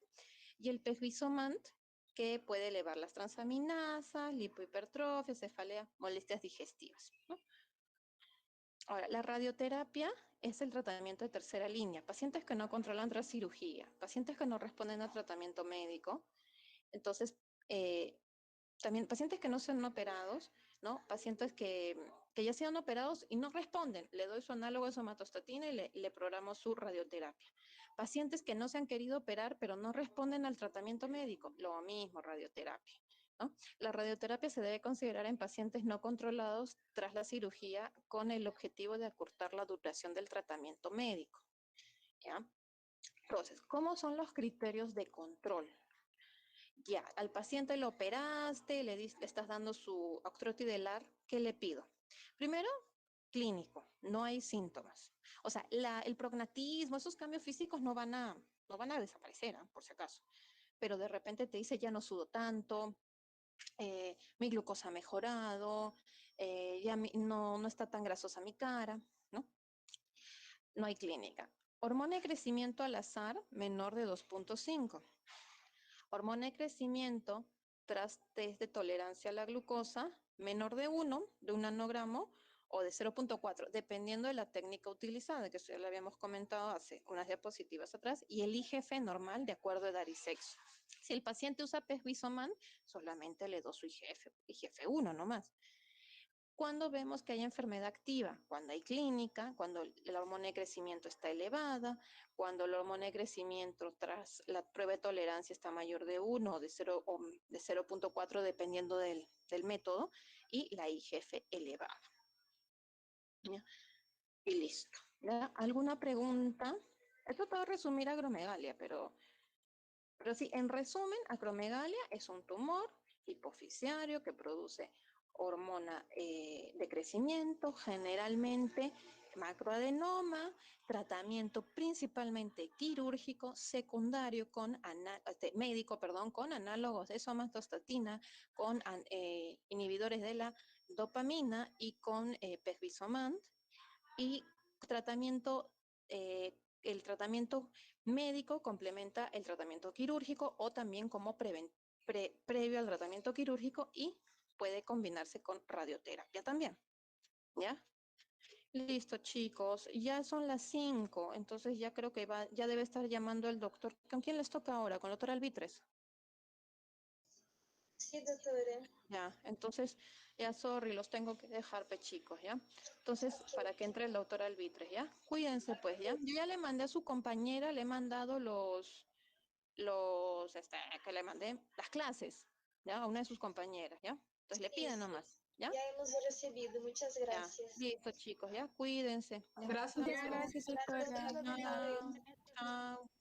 Y el Pegvisomant, que puede elevar las transaminasas, lipohipertrofia, cefalea, molestias digestivas, ¿no? Ahora, la radioterapia es el tratamiento de tercera línea. Pacientes que no controlan tras cirugía, pacientes que no responden a tratamiento médico. Entonces, también pacientes que no sean operados, ¿no? Pacientes que ya sean operados y no responden. Le doy su análogo de somatostatina y le programo su radioterapia. Pacientes que no se han querido operar, pero no responden al tratamiento médico. Lo mismo, radioterapia, ¿no? La radioterapia se debe considerar en pacientes no controlados tras la cirugía con el objetivo de acortar la duración del tratamiento médico, ¿ya? Entonces, ¿cómo son los criterios de control? Ya, al paciente lo operaste, le estás dando su octrotidelar, ¿qué le pido? Primero, clínico, no hay síntomas. O sea, el prognatismo, esos cambios físicos no van a desaparecer, ¿eh? Por si acaso. Pero de repente te dice, ya no sudo tanto, mi glucosa ha mejorado, ya no está tan grasosa mi cara, ¿no? No hay clínica. Hormona de crecimiento al azar, menor de 2.5. Hormona de crecimiento tras test de tolerancia a la glucosa, menor de 1, de 1 nanogramo, o de 0.4, dependiendo de la técnica utilizada, que eso ya lo habíamos comentado hace unas diapositivas atrás, y el IGF normal de acuerdo a edad y sexo. Si el paciente usa Pegvisomant, solamente le doy su IGF-1 nomás. Cuando vemos que hay enfermedad activa, cuando hay clínica, cuando la hormona de crecimiento está elevada, cuando la hormona de crecimiento tras la prueba de tolerancia está mayor de 1 o de 0.4 dependiendo del método, y la IGF elevada. ¿Ya? Y listo. ¿Ya? ¿Alguna pregunta? He tratado de resumir acromegalia, pero sí, en resumen, acromegalia es un tumor hipofisiario que produce hormona de crecimiento, generalmente macroadenoma, tratamiento principalmente quirúrgico, secundario médico, con análogos de somatostatina, con inhibidores de la dopamina y con Pegvisomant, y tratamiento, el tratamiento médico complementa el tratamiento quirúrgico o también como previo al tratamiento quirúrgico, y puede combinarse con radioterapia también, ¿ya? Listo, chicos, ya son las 5, entonces ya creo que ya debe estar llamando el doctor. ¿Con quién les toca ahora? ¿Con el doctor Albitres? Sí, doctora. Ya, entonces, ya sorry, los tengo que dejar, chicos, ¿ya? Entonces, para que entre el doctor Albitre, ¿ya? Cuídense, pues, ¿ya? Yo ya le mandé a su compañera, le he mandado que le mandé las clases, ¿ya? A una de sus compañeras, ¿ya? Entonces, le Sí, piden sí. nomás, ¿ya? Ya hemos recibido. Muchas Ya, gracias. listo, chicos, ¿ya? Cuídense. ¿ya? Gracias. Muchas gracias, Gracias, doctora. doctora. Chao. Chao.